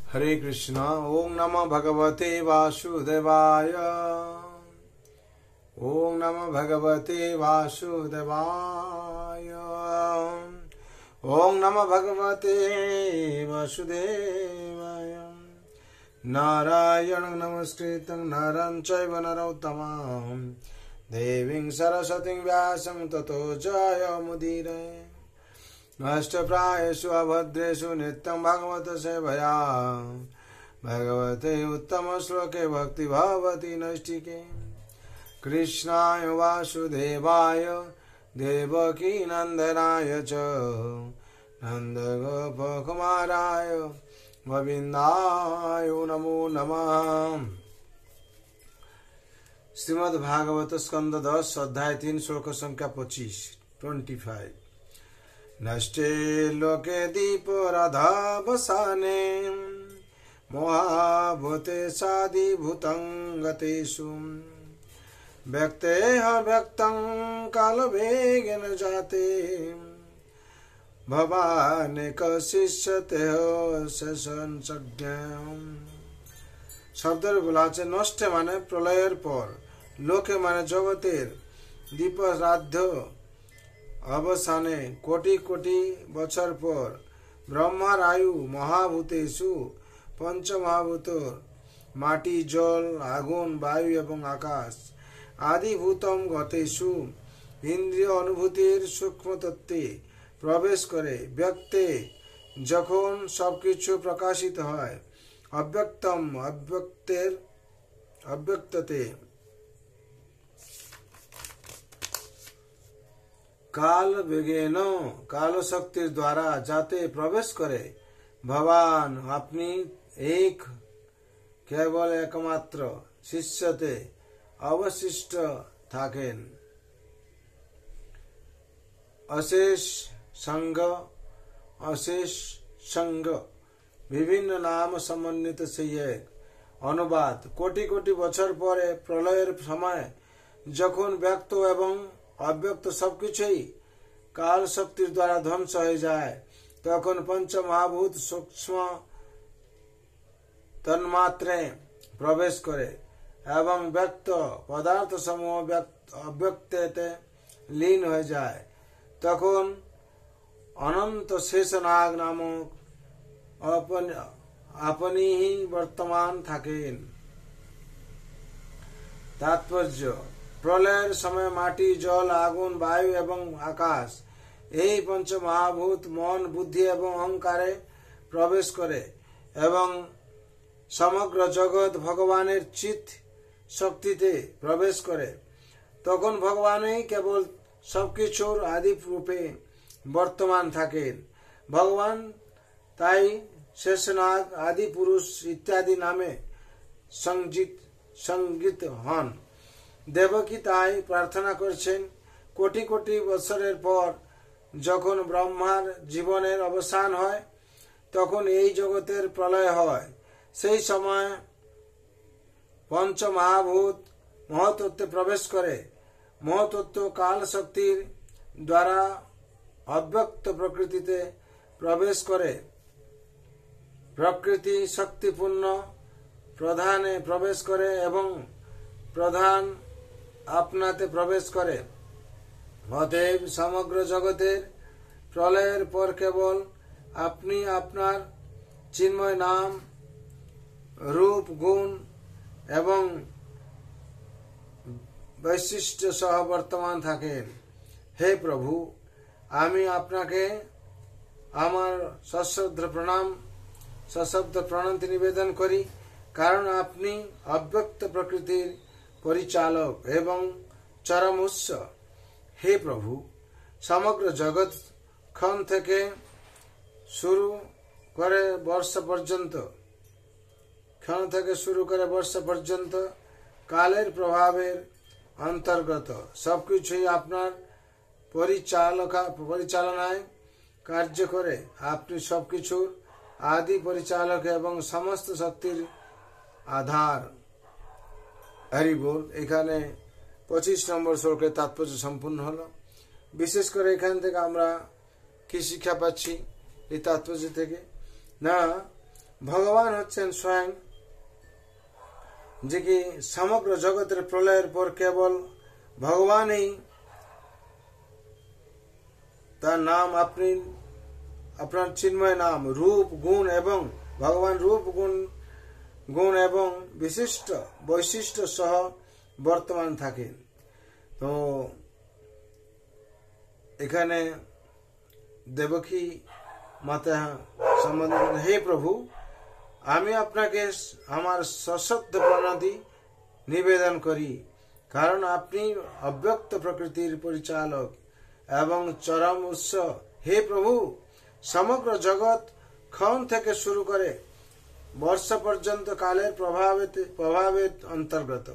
हरे कृष्णा। ओम नमः भगवते वासुदेवाय। ओम नमः भगवते वासुदेवाय। ओम नमः भगवते वासुदेवाय। नारायणं नमस्कृतं नरं चैव नरोत्तमं देवीं सरस्वतीं व्यासं ततो जयमुदीरये। नष्टप्रायेषु अभद्रेषु नित्यं भगवत सेवया भगवते उत्तम श्लोके भक्ति भवति नैष्टिके। कृष्णाय वासुदेवाय देवकी नंदनाय च नन्दगोपकुमाराय गोविन्दाय नमो नमः। श्रीमद् भागवत स्कंद 10 अध्याय 3 श्लोक संख्या 25। नष्टे लोके दीपराधावसाने मोहाभूते साधिभूतं गतेषु व्यक्तेह व्यक्तं कालवेगेन जाते भवानेक शिष्यते संसज्ञाम्। শব্দের বলা আছে নষ্টে মানে প্রলয়ের পর, লোকে মানে জগতের, দীপরাধ্য অবসানে কোটি কোটি বছর পর, ব্রহ্মার আয়ু মহাভূতেষু পঞ্চমহাভূত মাটি জল আগুন বায়ু এবং আকাশ আদিভূতম গতেষু ইন্দ্রিয় অনুভূতির সূক্ষ্ম তত্ত্বে প্রবেশ করে ব্যক্তে যখন সবকিছু প্রকাশিত হয় অব্যক্তম অব্যক্তের অব্যক্ততে काल वेगेन काल शक्ति द्वारा जाते प्रवेश करे भगवान अपनी एक केवल एकमात्र शिष्यते अवशिष्ट थाकेन। अशेष संग विभिन्न नाम समन्वित से अनुवाद। कोटि कोटि बछर परे प्रलयर समय যখন ব্যক্ত এবং অব্যক্ত সবকিছুই কাল শক্তির দ্বারা ধ্বংস হয়ে যায়, তখন পঞ্চমহাভূত সূক্ষ্ম তন্মাত্রে প্রবেশ করে এবং ব্যক্ত পদার্থ সমূহ অব্যক্তেতে লীন হয়ে যায়। তখন অনন্ত শেষনাগ নামক আপনিই বর্তমান থাকেন। তাৎপর্য, প্রলয়ের সময় মাটি জল আগুন বায়ু এবং আকাশ এই পঞ্চমহাভূত মন বুদ্ধি এবং অহংকারে প্রবেশ করে এবং সমগ্র জগৎ ভগবানের চিৎ শক্তিতে প্রবেশ করে। তখন ভগবানই কেবল সবকিছুর আদি রূপে বর্তমান থাকেন। ভগবান তাই শেষনাগ আদি পুরুষ ইত্যাদি নামে সঙ্গীত হন। দেবকী তাই প্রার্থনা করছেন কোটি কোটি বছরের পর যখন ব্রহ্মার জীবনের অবসান হয় তখন এই জগতের প্রলয় হয়। সেই সময় পঞ্চমহাভূত মহতত্ত্বে প্রবেশ করে। মহতত্ত্ব কাল শক্তির দ্বারা অব্যক্ত প্রকৃতিতে প্রবেশ করে। প্রকৃতি শক্তিপূর্ণ প্রধানে প্রবেশ করে এবং প্রধান আপনাতে প্রবেশ করে। অতএব সমগ্র জগতের প্রলয়ের পর কেবল আপনি আপনার চিন্ময় নাম রূপ গুণ এবং বৈশিষ্ট্য সহ বর্তমান থাকেন। হে প্রভু, আমি আপনাকে আমার সশব্দ প্রণতি নিবেদন করি, কারণ আপনি অব্যক্ত প্রকৃতির পরিচালক এবং চরম উৎস। হে প্রভু, সমগ্র জগৎ ক্ষণ থেকে শুরু করে বর্ষ পর্যন্ত কালের প্রভাবের অন্তর্গত। সবকিছুই আপনার পরিচালনায় কার্য করে। আপনি সবকিছুর আদি পরিচালক এবং সমস্ত শক্তির আধার। হরি বল। এখানে 25 নম্বর শ্লোকের তাৎপর্য সম্পূর্ণ হলো। বিশেষ করে এখান থেকে আমরা কি শিক্ষা পাচ্ছি এই তাৎপর্য থেকে? না, ভগবান হচ্ছেন স্বয়ং, যে কি সমগ্র জগতের প্রলয়ের পর কেবল ভগবানই তার নাম, আপনি আপনার চিন্ময় নাম, রূপ গুণ এবং ভগবান রূপ গুণ এবং বিশিষ্ট বৈশিষ্ট্য সহ বর্তমান থাকেন। তো এখানে দেবকী মাতা সম্বন্ধে, হে প্রভু, আমি আপনাকে আমার সশ্রদ্ধ প্রণতি নিবেদন করি, কারণ আপনি অব্যক্ত প্রকৃতির পরিচালক এবং চরম উৎস। হে প্রভু, সমগ্র জগৎ ক্ষণ থেকে শুরু করে বর্ষ পর্যন্ত কালের প্রভাবের অন্তর্গত,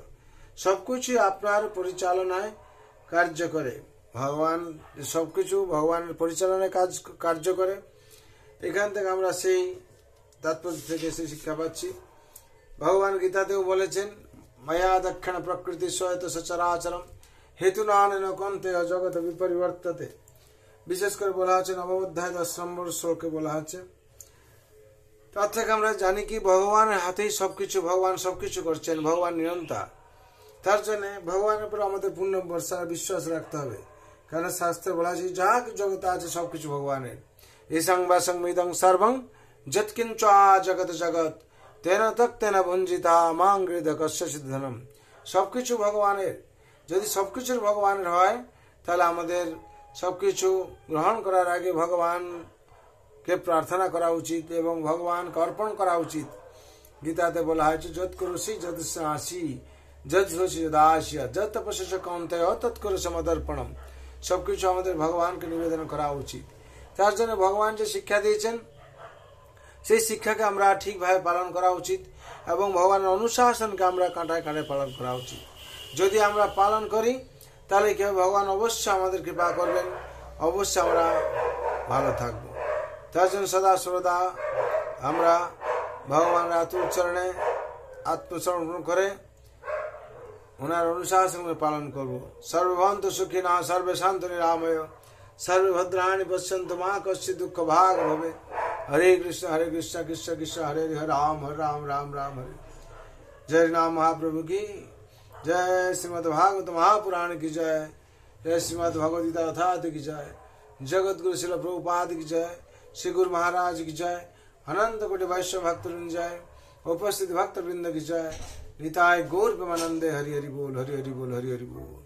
সবকিছু আপনার পরিচালনায় কার্য করে। ভগবান সবকিছু ভগবানের পরিচালনায় কার্য করে। এখান থেকে আমরা সেই তাৎপর্য থেকে সেই শিক্ষা পাচ্ছি। ভগবান গীতাতেও বলেছেন, মায়া দক্ষিণ প্রকৃতি সহিত সচরাচরম হেতু নানেন কন্তে জগৎ বিপরিবর্ততে। বিশেষ করে বলা হচ্ছে নবম অধ্যায় 10 নম্বর শ্লোকে বলা হচ্ছে। তার থেকে আমরা জানি কি ভগবানের হাতেই সবকিছু, ভগবান সবকিছু করছেন, ভগবান নিরন্তা। তার জন্য ভগবানের উপর আমাদের পূর্ণ ভরসা বিশ্বাস রাখতে হবে, কারণ শাস্ত্রে বলা আছে যা জগতে আছে সবকিছু ভগবানের। ইসং বাসং মিদং সর্বং যৎকিঞ্চ জগৎ জগৎ তেন তক তেন ভঞ্জিতা মাং গৃধ কস্যচিৎ ধনম। সবকিছু ভগবানের। যদি সবকিছুর ভগবানের হয়, তাহলে আমাদের সবকিছু গ্রহণ করার আগে ভগবানকে প্রার্থনা করা উচিত এবং ভগবানকে অর্পণ করা উচিত। গীতাতে বলা হয়েছে যৎ করুষি যৎ আসি যৎ ঝোষি যদাসিয়া যৎ তপস্য কৌন্তেয় তৎকর সমদর্পণম। সবকিছু আমাদের ভগবানকে নিবেদন করা উচিত। তার জন্য ভগবান যে শিক্ষা দিয়েছেন, সেই শিক্ষাকে আমরা ঠিকভাবে পালন করা উচিত এবং ভগবানের অনুশাসনকে আমরা কাঁটায় কাঁটায় পালন করা উচিত। যদি আমরা পালন করি, তাহলে কি হবে, ভগবান অবশ্যই আমাদের কৃপা করবেন, অবশ্যই আমরা ভালো থাকবো। তার জন্য সদা সর্বদা আমরা ভগবানের আতুর চরণে আত্মসমর্পণ করে ওনার অনুশাসনকে পালন করব। সর্বভন্ত সুখী না সর্বে শান্ত নিরাময় সর্বে ভদ্রাণি পশ্যন্তু মা কশ্চিৎ দুঃখ ভাগ ভবে। হরে কৃষ্ণ কৃষ্ণ কৃষ্ণ হরে হরে রাম রাম রাম হরে। जय नाम महाप्रभु की जय, श्रीमद् भागवत महापुराण की जय, जय श्रीमद् भगवद गीता यथार्थ की जय, जगत गुरु शिल प्रभुपाद की जय, श्री गुरु महाराज की जय, अनंत कोटि वैष्णव भक्त वृंद जय, उपस्थित भक्त वृंद की जय। निताय गौर प्रेमानंदे हरि हरि बोल हरि हरि बोल हरि हरि बोल।